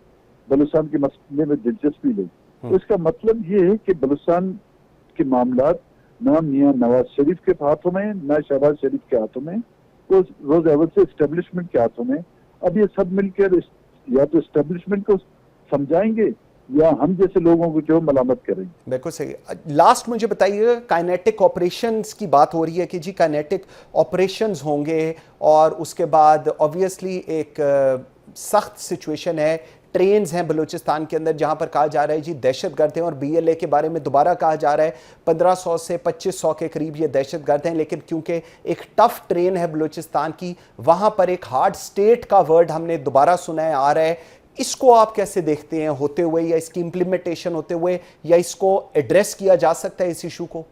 बलूचिस्तान के मसले में दिलचस्पी ले। तो इसका मतलब ये है कि बलूचिस्तान के मामलात ना मियां नवाज शरीफ के हाथों में, ना शहबाज शरीफ के हाथों में, तो रोज अव्वल से एस्टेब्लिशमेंट के हाथों में। अब ये सब मिलकर या तो एस्टेब्लिशमेंट को समझाएंगे या हम जैसे लोगों को जो मलामत करेंगे। बिल्कुल सही। लास्ट मुझे बताइए, काइनेटिक ऑपरेशंस की बात हो रही है कि जी काइनेटिक ऑपरेशंस होंगे और उसके बाद ऑब्वियसली एक सख्त सिचुएशन है, ट्रेन्स हैं बलूचिस्तान के अंदर जहां पर कहा जा रहा है जी दहशतगर्द हैं, और बीएलए के बारे में दोबारा कहा जा रहा है 1500 से 2500 के करीब ये दहशतगर्द हैं। लेकिन क्योंकि एक टफ ट्रेन है बलूचिस्तान की, वहां पर एक हार्ड स्टेट का वर्ड हमने दोबारा सुना है, आ रहा है। इसको आप कैसे देखते हैं होते हुए, या इसकी इंप्लीमेंटेशन होते हुए, या इसको एड्रेस किया जा सकता है इस इशू को?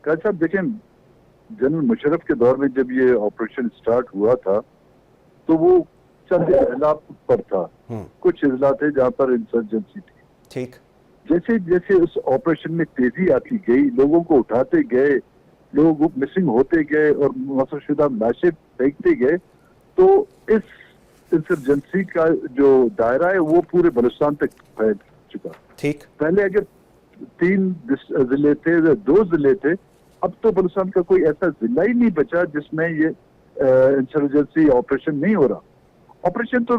साहब देखें, जनरल मुशर्रफ के दौर में जब ये ऑपरेशन स्टार्ट हुआ था तो वो चंद इजला पर था, कुछ इजला थे जहां पर इंसर्जेंसी थी। ठीक। जैसे जैसे उस ऑपरेशन में तेजी आती गई, लोगों को उठाते गए, लोग मिसिंग होते गए और मुसरशुदा लाशें फेंकते गए, तो इस इंसर्जेंसी का जो दायरा है वो पूरे बलूचिस्तान तक फैल चुका। ठीक। पहले अगर 3 जिले थे, 2 जिले थे, अब तो बलूचिस्तान का कोई ऐसा जिला ही नहीं बचा जिसमें ये इंसर्जेंसी ऑपरेशन नहीं हो रहा। ऑपरेशन तो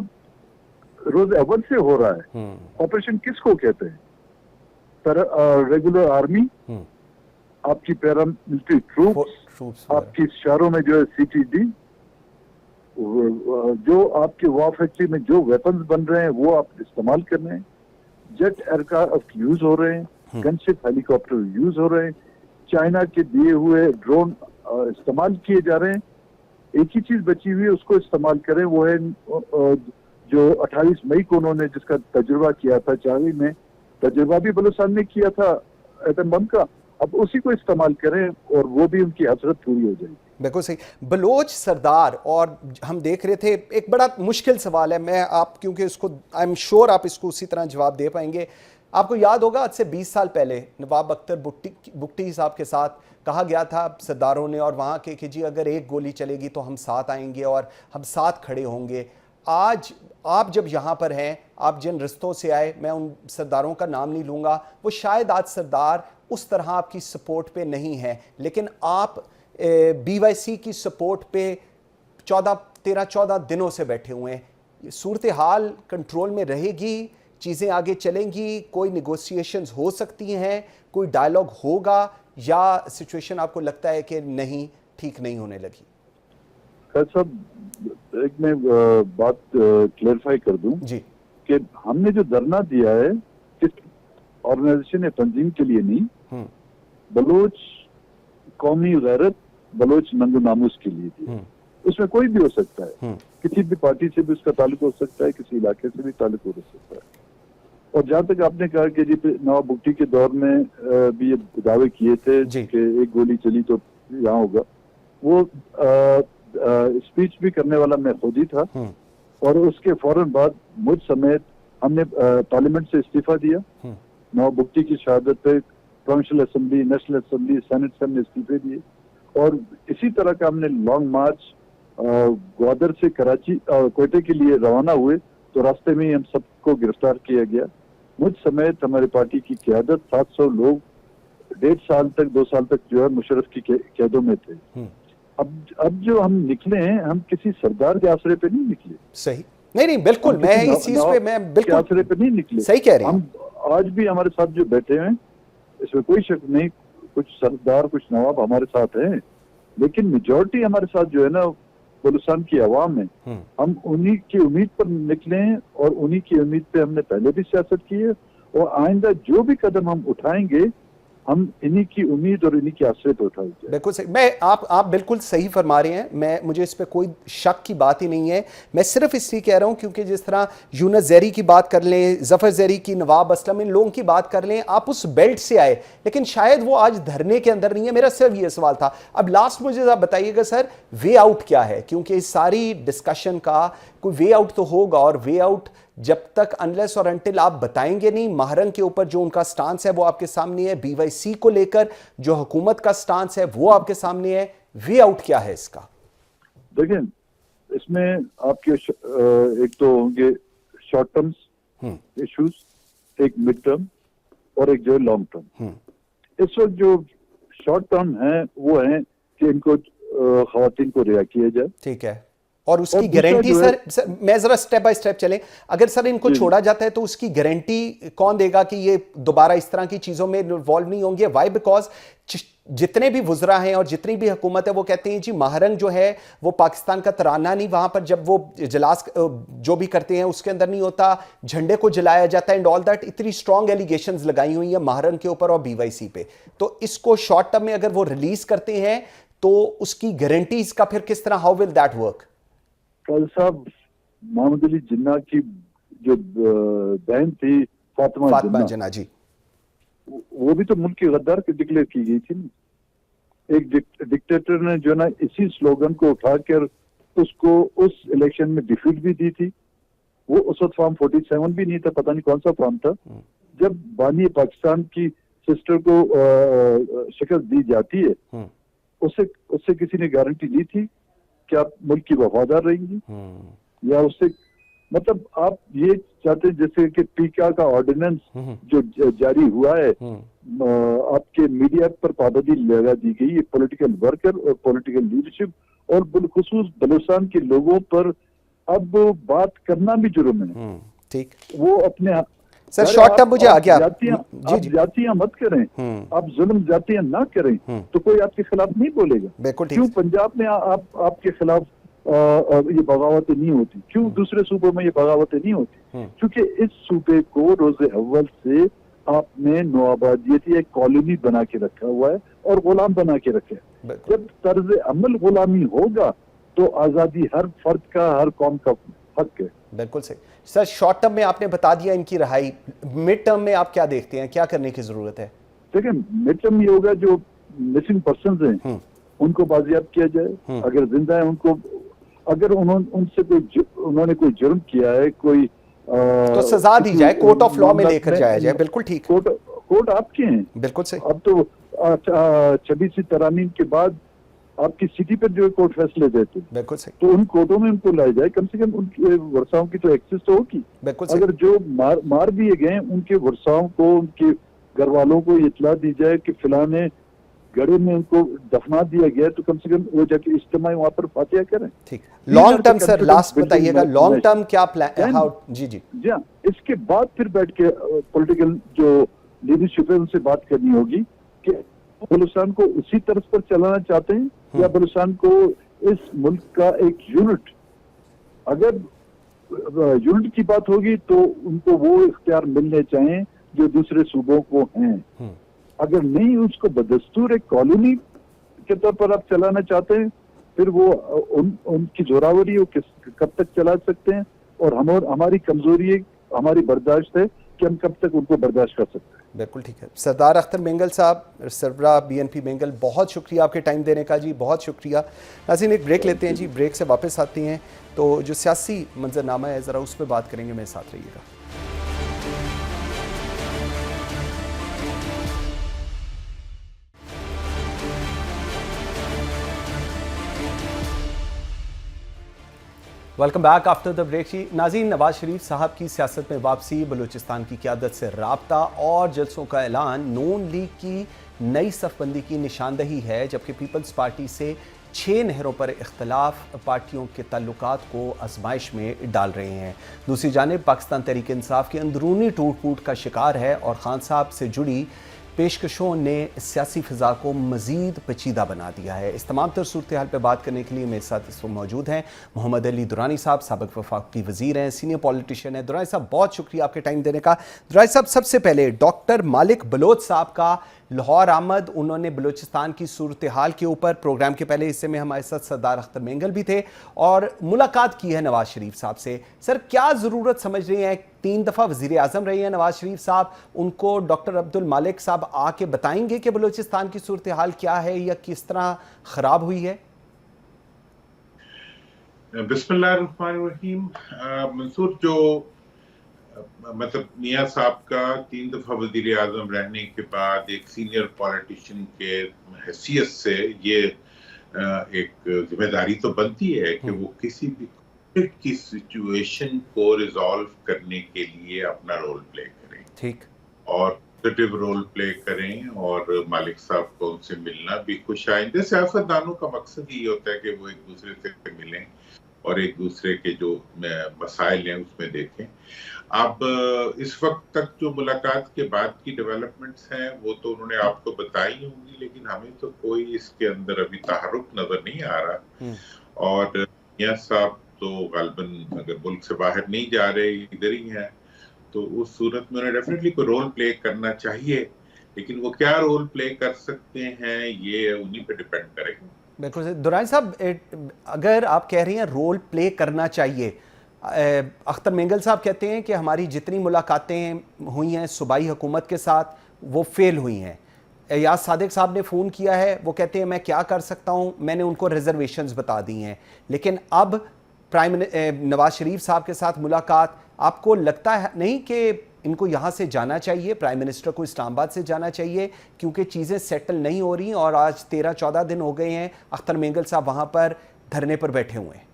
रोज अव्वल से हो रहा है। ऑपरेशन किसको कहते हैं? रेगुलर आर्मी, आपकी पैरामिलिट्री ट्रूप्स, आपकी शहरों में जो है सीटीडी, जो आपके वॉर फैक्ट्री में जो वेपन्स बन रहे हैं वो आप इस्तेमाल कर रहे हैं, जेट एयरक्राफ्ट यूज हो रहे हैं, गनशिप हेलीकॉप्टर यूज हो रहे हैं, चाइना के दिए हुए ड्रोन इस्तेमाल किए जा रहे हैं। एक ही चीज बची हुई है, उसको इस्तेमाल करें, वो है जो 28 मई को उन्होंने जिसका तजुर्बा किया था चावी में, तजुर्बा भी बलूचिस्तान ने किया था एटम बम का, अब उसी को इस्तेमाल करें और वो भी उनकी हसरत पूरी हो जाएगी। बिल्कुल सही। बलोच सरदार, और हम देख रहे थे, एक बड़ा मुश्किल सवाल है, मैं आप क्योंकि उसको आई एम श्योर आप इसको उसी तरह जवाब दे पाएंगे। आपको याद होगा आज से 20 साल पहले नवाब अख्तर बुट्टी साहब के साथ कहा गया था सरदारों ने और वहाँ के कि जी अगर एक गोली चलेगी तो हम साथ आएंगे और हम साथ खड़े होंगे। आज आप जब यहाँ पर हैं, आप जिन रिश्तों से आए, मैं उन सरदारों का नाम नहीं लूँगा, वो शायद आज सरदार उस तरह आपकी सपोर्ट पे नहीं है, लेकिन आप BYC की सपोर्ट पे 13-14 दिनों से बैठे हुए हैं। सूरत हाल कंट्रोल में रहेगी, चीज़ें आगे चलेंगी, कोई निगोशिएशंस हो सकती हैं, कोई डायलॉग होगा, या सिचुएशन आपको लगता है कि नहीं, ठीक नहीं होने लगी? खैर साहब, एक मैं बात क्लेरिफाई कर दूं जी कि हमने जो धरना दिया है किस ऑर्गेनाइजेशन या तंजीम के लिए नहीं, बलोच कौमी गैरत, बलोच नंगो नामूस के लिए दिया। उसमें कोई भी हो सकता है, किसी भी पार्टी से भी उसका ताल्लुक हो सकता है, किसी इलाके से भी ताल्लुक हो सकता है। और जहाँ तक आपने कहा कि जी नवाब भुट्टी के दौर में भी ये दावे किए थे कि एक गोली चली तो यहाँ होगा, वो स्पीच भी करने वाला मैं खुद ही था। और उसके फौरन बाद मुझ समेत हमने पार्लियामेंट से इस्तीफा दिया। नवाब भुट्टी की शहादत पे provincial assembly, national assembly, senate से हमने इस्तीफे दिए। और इसी तरह का हमने लॉन्ग मार्च ग्वादर से कराची कोयटे के लिए रवाना हुए, तो रास्ते में ही हम सबको गिरफ्तार किया गया। मुझ समेत हमारी पार्टी की क़यादत 700 लोग 1.5 साल तक 2 साल तक जो है मुशर्रफ की कैदों में थे। अब जो हम निकले हैं, हम किसी सरदार के आसरे पे नहीं निकले। सही, नहीं बिल्कुल, मैं इस चीज पे मैं बिल्कुल आसरे पे नहीं निकले। सही कह रहे हैं। हम आज भी हमारे साथ जो बैठे हैं, इसमें कोई शक नहीं, कुछ सरदार कुछ नवाब हमारे साथ हैं, लेकिन मेजॉरिटी हमारे साथ जो है ना बलूचिस्तान की आवाम है। हम उन्हीं की उम्मीद पर निकले हैं और उन्हीं की उम्मीद पे हमने पहले भी सियासत की है, और आइंदा जो भी कदम हम उठाएंगे हम इन्हीं की उम्मीद और इन्हीं के आश्रय पर उठाएंगे। बिल्कुल सही, मैं आप बिल्कुल सही फरमा रहे हैं, मुझे इस पे कोई शक की बात ही नहीं है। मैं सिर्फ इसलिए कह रहा हूं क्योंकि जिस तरह यूनुस ज़ेरी की बात कर लें, जफर ज़ेरी की, नवाब असलम, इन लोगों की बात कर लें, आप उस बेल्ट से आए, लेकिन शायद वो आज धरने के अंदर नहीं है। मेरा सिर्फ ये सवाल था। अब लास्ट मुझे आप बताइएगा सर, वे आउट क्या है, क्योंकि इस सारी डिस्कशन का कोई वे आउट तो होगा, और वे आउट जब तक अनलेस और अनटिल आप बताएंगे नहीं, महरंग के ऊपर जो उनका स्टांस है वो आपके सामने है, BYC को लेकर जो हुकूमत का स्टांस है वो आपके सामने है, वे आउट क्या है इसका? देखिए, इसमें आपके एक तो होंगे शॉर्ट टर्म्स इश्यूज, एक मिड टर्म और एक जो है लॉन्ग टर्म। इस वक्त जो शॉर्ट टर्म है वो है कि इनको खवातीन को रिहा किया जाए। ठीक है, और उसकी गारंटी सर मैं जरा स्टेप बाय स्टेप चलें। अगर सर इनको छोड़ा जाता है तो उसकी गारंटी कौन देगा कि ये दोबारा इस तरह की चीजों में इन्वॉल्व नहीं होंगे? वाई? बिकॉज जितने भी वुजरा हैं और जितनी भी हुकूमत है वो कहते हैं जी महरंग जो है वो पाकिस्तान का तराना नहीं, वहां पर जब वो जलास जो भी करते हैं उसके अंदर नहीं होता, झंडे को जलाया जाता है एंड ऑल दैट। इतनी स्ट्रॉन्ग एलिगेशंस लगाई हुई है महरंग के ऊपर और BYC पे। तो इसको शॉर्ट टर्म में अगर वो रिलीज करते हैं तो उसकी गारंटीज का फिर किस तरह, हाउ विल दैट वर्क? कल साहब मोहम्मद अली जिन्ना की जो बहन थी फातिमा जिन्ना जी, वो भी तो मुल्क की गद्दार की डिक्लेयर की गई थी ना। एक डिक्टेटर ने जो ना इसी स्लोगन को उठाकर उसको उस इलेक्शन में डिफीट भी दी थी। वो उस वक्त फॉर्म 47 भी नहीं था, पता नहीं कौन सा फॉर्म था। जब बानी पाकिस्तान की सिस्टर को शिकस्त दी जाती है, उससे किसी ने गारंटी दी थी कि आप मुल्क की वफादार रहेंगी? या उससे मतलब आप ये चाहते हैं जैसे कि पीका का ऑर्डिनेंस जो जारी हुआ है, आपके मीडिया पर पाबंदी लगा दी गई है, पॉलिटिकल वर्कर और पॉलिटिकल लीडरशिप और बिलखुसूस बलूचिस्तान के लोगों पर अब बात करना भी जुर्म है। ठीक, वो अपने सर शॉर्ट टर्म मुझे आ गया। जातियां मत करें, आप जुल्म जातियां ना करें तो कोई आपके खिलाफ नहीं बोलेगा। क्यों पंजाब में आपके खिलाफ ये बगावतें नहीं होती? क्यों दूसरे सूबों में ये बगावतें नहीं होती? क्योंकि इस सूबे को रोज़े अव्वल से आपने नवाबादियती एक कॉलोनी बना के रखा हुआ है और गुलाम बना के रखे है। जब तर्ज अमल गुलामी होगा तो आजादी हर फर्द का, हर कौम का हक है। बिल्कुल सही सर। शॉर्ट टर्म में आपने बता दिया इनकी रहाई, मिड टर्म में आप क्या देखते हैं, क्या करने की जरूरत है? देखिए, मिड टर्म ये होगा जो मिसिंग पर्संस हैं उनको बाजियाब किया जाए। अगर जिंदा है उनको, अगर उन्होंने कोई जुर्म किया है, कोई तो सजा दी जाए, कोर्ट ऑफ लॉ में लेकर जाया जाए। बिल्कुल ठीक। कोर्ट आपके हैं। बिल्कुल सही। अब तो 26वीं तरमीम के बाद आपकी सिटी पर जो कोर्ट फैसले देते, बिल्कुल सही, तो उन कोर्टों में उनको लाया जाए। कम से कम उनके वर्षाओं की तो एक्सेस तो होगी। बिल्कुल सही। अगर जो मार दिए गए उनके वर्षाओं को, उनके घर वालों को इतला दी जाए कि फिलहाल गड़े में उनको दफना दिया गया, तो कम से कम वो जाके इज्तिमाई वहां पर फातिहा करें। ठीक। लॉन्ग टर्म सर, लास्ट बताइएगा, लॉन्ग टर्म क्या प्लान? हाउ? जी जी जी हाँ, इसके बाद फिर बैठ के पॉलिटिकल जो लीडरशिप है उनसे बात करनी होगी कि बलूचिस्तान को उसी तरफ पर चलाना चाहते हैं या बलूचिस्तान को इस मुल्क का एक यूनिट, अगर यूनिट की बात होगी तो उनको वो इख्तियार मिलने चाहिए जो दूसरे सूबों को हैं। अगर नहीं, उसको बदस्तूर एक कॉलोनी के तौर पर आप चलाना चाहते हैं, फिर वो उनकी जोरावरी वो कब तक चला सकते हैं, और हमारी कमजोरी है, हमारी बर्दाश्त है कि हम कब तक उनको बर्दाश्त कर सकते हैं। बिल्कुल ठीक है। सरदार अख्तर मेंगल साहब, सरबराह बीएनपी मेंगल, बहुत शुक्रिया आपके टाइम देने का जी, बहुत शुक्रिया। नाज़रीन, एक ब्रेक लेते हैं जी, ब्रेक से वापस आती हैं तो जो सियासी मंजरनामा है ज़रा उस पर बात करेंगे। मेरे साथ रहिएगा। Welcome back after the break जी। नाज़रीन, नवाज शरीफ साहब की सियासत में वापसी, बलूचिस्तान की क़यादत से राब्ता और जलसों का ऐलान नून लीग की नई सफबंदी की निशानदही है, जबकि पीपल्स पार्टी से 6 नहरों पर इख्तलाफ पार्टियों के ताल्लुकात को आजमाइश में डाल रहे हैं। दूसरी जानिब पाकिस्तान तहरीक इंसाफ की अंदरूनी टूट फूट का शिकार है और खान साहब से जुड़ी पेशकशों ने सियासी फ़िज़ा को मज़ीद पेचीदा बना दिया है। इस तमाम तर सूरत हाल पर बात करने के लिए मेरे साथ इस वक्त मौजूद हैं मोहम्मद अली दुरानी साहब, साबिक़ वफाकी वज़ीर हैं, सीनियर पॉलिटिशियन हैं। दुरानी साहब, बहुत शुक्रिया आपके टाइम देने का। दुरानी साहब, सबसे पहले डॉक्टर मालिक बलोच साहब का लाहौर आमद, उन्होंने बलूचिस्तान की सूरत हाल के ऊपर, प्रोग्राम के पहले हिस्से में हमारे साथ सरदार अख्तर मेंगल भी थे, और मुलाकात की है नवाज शरीफ साहब से। सर, क्या ज़रूरत समझ रहे हैं? 3 दफ़ा वज़ीर आज़म रहे हैं नवाज शरीफ साहब, उनको डॉक्टर अब्दुल मालिक साहब आके बताएंगे कि बलूचिस्तान की सूरत हाल क्या है या किस तरह ख़राब हुई है? बिस्मिल्लाहिर्रहमानिर्रहीम। मंसूर, जो मतलब मियाँ साहब का 3 दफा वजीर आजम रहने के बाद एक सीनियर पॉलिटिशियन के हैसियत से ये एक जिम्मेदारी तो बनती है कि वो किसी भी की सिचुएशन को रिजॉल्व करने के लिए अपना रोल प्ले करें। ठीक। और पॉजिटिव रोल प्ले करें, और मालिक साहब को उनसे मिलना भी खुश आइंदे। सियासतदानों का मकसद ये होता है कि वो एक दूसरे से मिलें और एक दूसरे के जो मसाइल हैं उसमें देखें। अब इस वक्त तक जो मुलाकात के बाद की डेवलपमेंट्स हैं वो तो उन्होंने आपको बताई होंगी, लेकिन हमें तो कोई इसके अंदर अभी तहरुक नजर नहीं आ रहा। और मियां साहब तो गालिबन अगर मुल्क से बाहर नहीं जा रहे, इधर ही हैं, तो उस सूरत में उन्हें डेफिनेटली कोई रोल प्ले करना चाहिए, लेकिन वो क्या रोल प्ले कर सकते हैं ये उन्हीं पे डिपेंड करेगा। बिल्कुल। दुरानी साहब, अगर आप कह रही हैं रोल प्ले करना चाहिए, अख्तर मेंगल साहब कहते हैं कि हमारी जितनी मुलाकातें हुई हैं सूबाई हुकूमत के साथ वो फेल हुई हैं। एयाज सादिक साहब ने फ़ोन किया है, वो कहते हैं मैं क्या कर सकता हूँ, मैंने उनको रिजर्वेशंस बता दी हैं। लेकिन अब नवाज शरीफ साहब के साथ मुलाकात, आपको लगता है नहीं कि इनको यहाँ से जाना चाहिए, प्राइम मिनिस्टर को इस्लामाबाद से जाना चाहिए, क्योंकि चीज़ें सेटल नहीं हो रही और आज 13-14 दिन हो गए हैं अख्तर मेंगल साहब वहाँ पर धरने पर बैठे हुए हैं?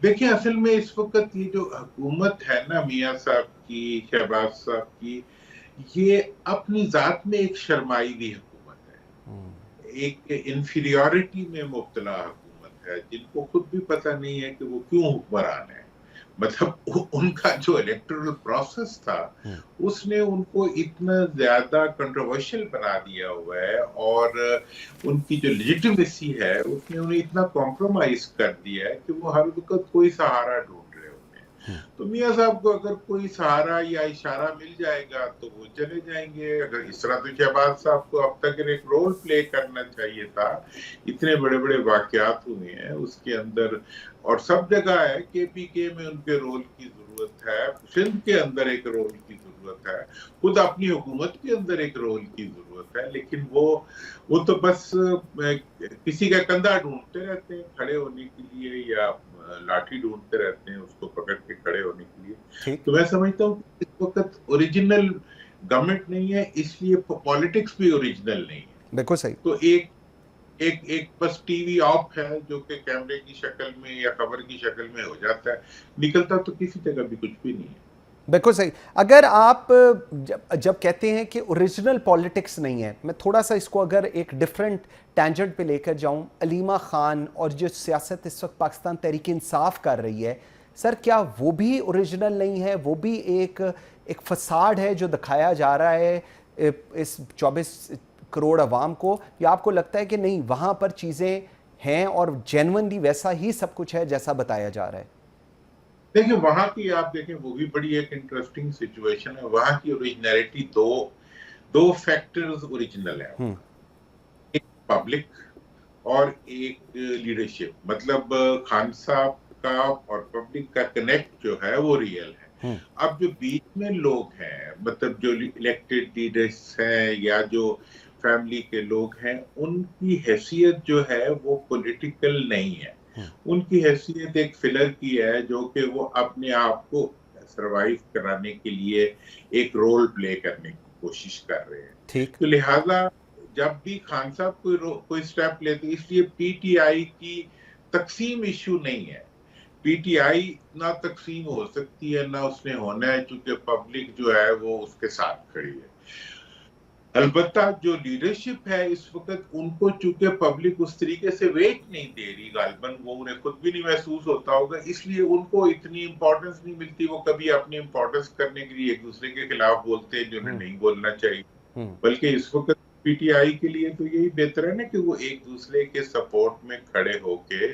देखिए, असल में इस वक्त ये जो हुकूमत है ना मियां साहब की, शहबाज साहब की, ये अपनी जात में एक शर्माई हुई हुकूमत है, एक इंफीरियरिटी में मुब्तला हुकूमत है, जिनको खुद भी पता नहीं है कि वो क्यों हुक्मरान है। मतलब उनका जो इलेक्टोरल प्रोसेस था उसने उनको इतना ज्यादा कंट्रोवर्शियल बना दिया हुआ है, और उनकी जो लेजिटिमेसी है उसने उन्हें इतना कॉम्प्रोमाइज कर दिया है कि वो हर वक्त कोई सहारा ढूंढ रहे होते हैं। तो मियां साहब को अगर कोई सहारा या इशारा मिल जाएगा तो वो चले जाएंगे। अगर इस तरह तो शहबाज साहब को अब तक एक रोल प्ले करना चाहिए था। इतने बड़े बड़े वाकयात हुए हैं उसके अंदर, और सब जगह है, KPK में उनके रोल की जरूरत है, सिंध के अंदर एक रोल की जरूरत जरूरत है, खुद अपनी हुकूमत के अंदर एक रोल की जरूरत है। लेकिन वो तो बस किसी का कंधा ढूंढते रहते हैं खड़े होने के लिए, या लाठी ढूंढते रहते हैं उसको पकड़ के खड़े होने के लिए। तो मैं समझता हूँ इस वक्त ओरिजिनल गवर्नमेंट नहीं है, इसलिए पॉलिटिक्स भी ओरिजिनल नहीं है। बिल्कुल सही। तो एक बस टीवी ऑफ है जो कि कैमरे की शक्ल में या खबर की शक्ल में हो जाता है, निकलता तो किसी जगह भी कुछ भी नहीं है। बिल्कुल सही। अगर आप जब कहते हैं कि ओरिजिनल पॉलिटिक्स नहीं है, मैं थोड़ा सा इसको अगर एक डिफरेंट टेंजेंट पे लेकर जाऊं, अलीमा खान और जो सियासत इस वक्त पाकिस्तान तहरीक इंसाफ कर रही है, सर क्या वो भी ओरिजिनल नहीं है? वो भी एक फसाड है जो दिखाया जा रहा है इस 24 करोड़ अवाम को, या आपको लगता है कि नहीं वहाँ पर चीज़ें हैं और जेन्युइनली वैसा ही सब कुछ है जैसा बताया जा रहा है? देखिए वहां की आप देखें, वो भी बड़ी एक इंटरेस्टिंग सिचुएशन है। वहां की ओरिजिनलिटी दो फैक्टर्स ओरिजिनल है, एक पब्लिक और एक लीडरशिप। मतलब खान साहब का और पब्लिक का कनेक्ट जो है वो रियल है। अब जो बीच में लोग हैं, मतलब जो इलेक्टेड लीडर्स हैं या जो फैमिली के लोग हैं, उनकी हैसियत जो है वो पॉलिटिकल नहीं है। उनकी हैसियत एक फिलर की है, जो कि वो अपने आप को सरवाइव कराने के लिए एक रोल प्ले करने की कोशिश कर रहे हैं। तो लिहाजा जब भी खान साहब कोई स्टेप लेते, इसलिए पीटीआई की तकसीम इश्यू नहीं है। पीटीआई ना तकसीम हो सकती है ना उसने होना है, क्योंकि पब्लिक जो है वो उसके साथ खड़ी है। अलबत्ता जो लीडरशिप है इस वक्त, उनको चूंकि पब्लिक उस तरीके से वेट नहीं दे रही, गालिबन वो उन्हें खुद भी नहीं महसूस होता होगा, इसलिए उनको इतनी इंपॉर्टेंस नहीं मिलती। वो कभी अपनी इंपॉर्टेंस करने के लिए एक दूसरे के खिलाफ बोलते हैं जो नहीं बोलना चाहिए। बल्कि इस वक्त पीटीआई के लिए तो यही बेहतर है ना कि वो एक दूसरे के सपोर्ट में खड़े होके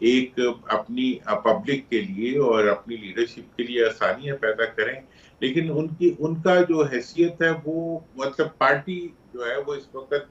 एक अपनी पब्लिक के लिए और अपनी लीडरशिप के लिए आसानियां पैदा करें। लेकिन उनका जो हैसियत है वो, मतलब पार्टी जो है वो इस वक्त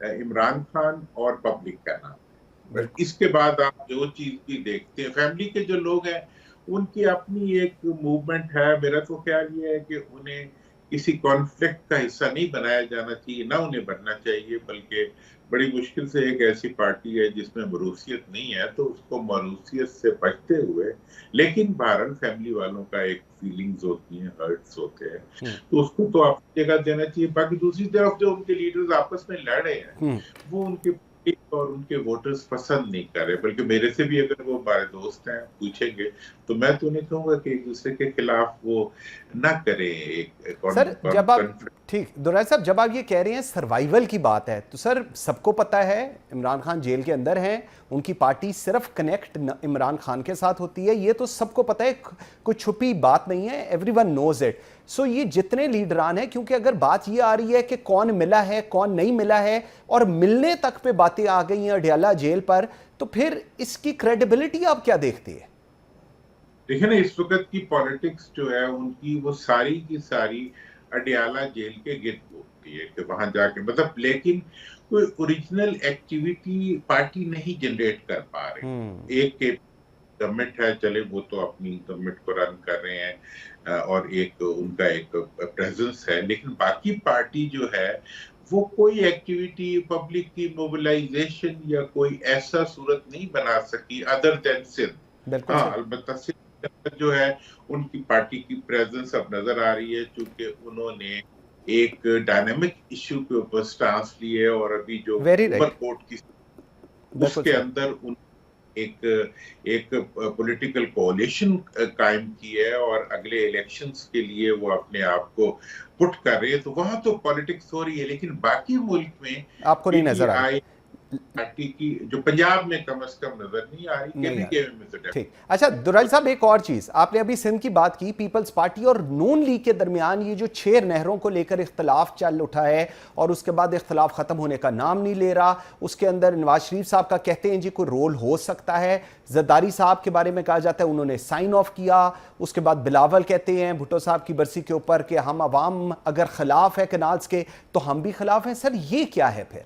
इमरान खान और पब्लिक का नाम है। इसके बाद आप जो चीज भी देखते हैं, फैमिली के जो लोग हैं उनकी अपनी एक मूवमेंट है। मेरा तो ख्याल ये है कि उन्हें किसी कॉन्फ्लिक्ट का हिस्सा नहीं बनाया जाना चाहिए, ना उन्हें बनना चाहिए। बल्कि बड़ी मुश्किल से एक ऐसी पार्टी है जिसमें मरूसियत नहीं है, तो उसको मरूसियत से बचते हुए, लेकिन बहरहाल फैमिली वालों का एक फीलिंग्स होती हैं, हर्ट्स होते हैं, तो उसको तो अपनी जगह देना चाहिए। बाकी दूसरी तरफ जो उनके लीडर्स आपस में लड़ रहे हैं, वो उनके और उनके वोटर्स पसंद नहीं कर रहे। बल्कि मेरे से भी अगर वो हमारे दोस्त हैं पूछेंगे, तो मैं तो नहीं कहूंगा कि एक दूसरे के खिलाफ वो ना करें। सर जब आप ठीक दुराई साहब, जब आप ये कह रहे हैं सर्वाइवल की बात है, तो सर सबको पता है इमरान खान जेल के अंदर हैं, उनकी पार्टी सिर्फ कनेक्ट इमरान खान के साथ होती है, ये तो सबको पता है, कुछ छुपी बात नहीं है, एवरीवन नोज इट। सो ये जितने लीडरान हैं, क्योंकि अगर बात ये आ रही है कि कौन मिला है कौन नहीं मिला है और मिलने तक पे बातें आ गई हैं अडयाला जेल पर, तो फिर इसकी क्रेडिबिलिटी आप क्या देखते हैं? देखिए ना, इस वक्त की पॉलिटिक्स जो है उनकी, वो सारी की सारी अडयाला जेल के गिर्द होती है कि वहां जाके, मतलब, लेकिन कोई ओरिजिनल एक्टिविटी पार्टी नहीं जनरेट कर पा रही। एक गवर्नमेंट है, चले वो तो अपनी गवर्नमेंट को रन कर रहे हैं और एक उनका एक प्रेजेंस है, लेकिन बाकी पार्टी जो है वो कोई एक्टिविटी, पब्लिक की मोबिलाइजेशन या कोई ऐसा सूरत नहीं बना सकी अदर देन सिंध। हाँ, अलबत्ता जो है उनकी पार्टी की प्रेजेंस अब नजर आ रही है, क्योंकि उन्होंने एक डायनामिक इश्यू के ऊपर स्टांस लिए और अभी जो कोर्ट की उसके अंदर उन एक पॉलिटिकल कोalition कायम की है और अगले इलेक्शंस के लिए वो अपने आप को पुट कर रहे हैं। तो वहां तो पॉलिटिक्स हो रही है, लेकिन बाकी मुल्क में आपको नहीं नजर आ रही पार्टी की, जो पंजाब में कम से कम नजर नहीं आ रही। ठीक। अच्छा दुराई साहब, एक और चीज, आपने अभी सिंध की बात की, पीपल्स पार्टी और नून लीग के दरमियान ये जो 6 नहरों को लेकर इख्तलाफ चल उठा है और उसके बाद इख्तलाफ खत्म होने का नाम नहीं ले रहा, उसके अंदर नवाज शरीफ साहब का कहते हैं जी कोई रोल हो सकता है, जरदारी साहब के बारे में कहा जाता है उन्होंने साइन ऑफ किया, उसके बाद बिलावल कहते हैं भुट्टो साहब की बरसी के ऊपर कि हम अवाम अगर खिलाफ है कनाल्स के तो हम भी खिलाफ हैं। सर ये क्या है फिर?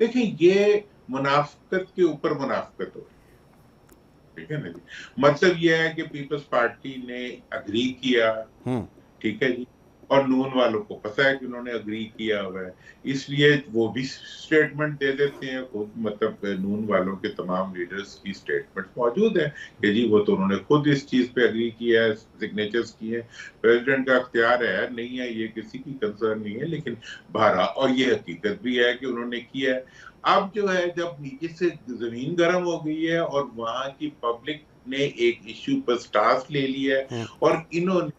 देखिए, ये मुनाफिकत के ऊपर मुनाफिकत हो रही है, ठीक है ना जी। मतलब ये है कि पीपल्स पार्टी ने अग्री किया ठीक है जी। और नून वालों को पता है कि उन्होंने अग्री किया हुआ है, इसलिए वो भी स्टेटमेंट दे देते हैं खुद, मतलब नून वालों के तमाम लीडर्स की स्टेटमेंट मौजूद है कि जी वो तो उन्होंने खुद इस चीज पे अग्री किया है, सिग्नेचर्स किए हैं। प्रेसिडेंट का अख्तियार है, नहीं है, ये किसी की कंसर्न नहीं है, लेकिन बहरहाल और ये हकीकत भी है कि उन्होंने किया है। अब जो है, जब नीचे से जमीन गर्म हो गई है और वहां की पब्लिक ने एक इश्यू पर स्टांस ले लिया है और इन्होंने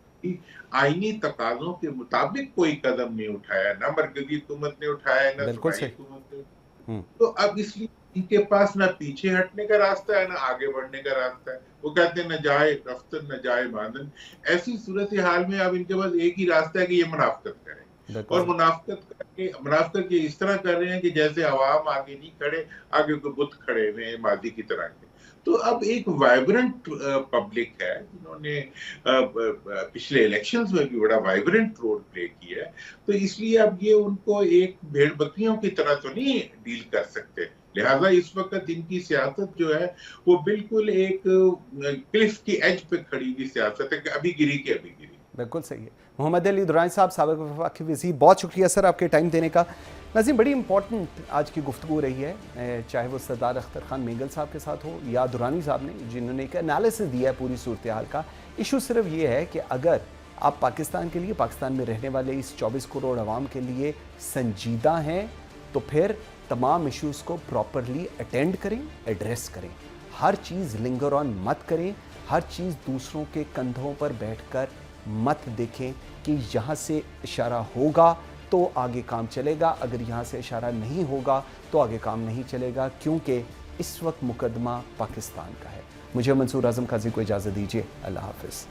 आईनी तकाजों के मुताबिक कोई कदम नहीं उठाया, ना मरकजी हुकूमत ने उठाया, ना बिल्कुल सूबाई सही। हुकूमत ने। तो अब इसलिए इनके पास ना पीछे हटने का रास्ता है, ना आगे बढ़ने का रास्ता है। वो कहते हैं न जाए दफ्तर न जाए मादन। ऐसी सूरत हाल में अब इनके पास एक ही रास्ता है कि ये मुनाफकत करें, बिल्कुल और सही। मुनाफकत ये इस तरह कर रहे हैं कि जैसे अवाम आगे नहीं खड़े, आगे कोई बुत खड़े हुए हैं मादी की तरह के। तो अब एक वाइब्रेंट पब्लिक है, जिन्होंने पिछले इलेक्शंस में भी बड़ा वाइब्रेंट रोल प्ले किया है, तो इसलिए अब ये उनको एक भेड़ बकरियों की तरह तो नहीं डील कर सकते। लिहाजा इस वक्त इनकी सियासत जो है वो बिल्कुल एक क्लिफ की एज पे खड़ी हुई सियासत है कि अभी गिरी की अभी गिरी। बिल्कुल सही है। मोहम्मद अली दुरानी साहब, साबिक वफाकी वज़ीर, बहुत शुक्रिया सर आपके टाइम देने का। नाज़रीन, बड़ी इंपॉर्टेंट आज की गुफ्तगू रही है, चाहे वो सरदार अख्तर खान मेंगल साहब के साथ हो या दुरानी साहब ने, जिन्होंने एक एनालिसिस दिया है पूरी सूरत हाल का। इशू सिर्फ ये है कि अगर आप पाकिस्तान के लिए, पाकिस्तान में रहने वाले इस 24 करोड़ अवाम के लिए संजीदा हैं, तो फिर तमाम इश्यूज़ को प्रॉपरली अटेंड करें, एड्रेस करें। हर चीज़ लिंगर ऑन मत करें, हर चीज़ दूसरों के कंधों पर बैठकर मत देखें कि यहाँ से इशारा होगा तो आगे काम चलेगा, अगर यहाँ से इशारा नहीं होगा तो आगे काम नहीं चलेगा, क्योंकि इस वक्त मुकदमा पाकिस्तान का है। मुझे मंसूर आज़म काजी को इजाज़त दीजिए। अल्लाह हाफ़िज़।